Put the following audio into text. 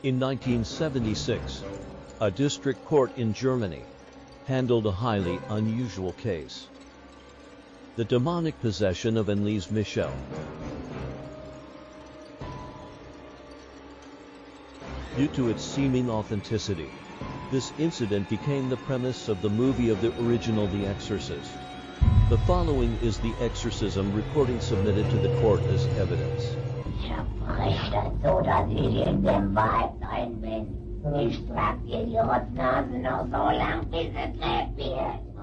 In 1976, a district court in Germany handled a highly unusual case. The demonic possession of Annelise Michel. Due to its seeming authenticity, this incident became the premise of the movie of the original The Exorcist. The following is the exorcism recording submitted to the court as evidence. Ich verspreche, so dass ich in dem Wald ein bin. Ich trage dir die Rotznase noch so lang, bis es lebt wird.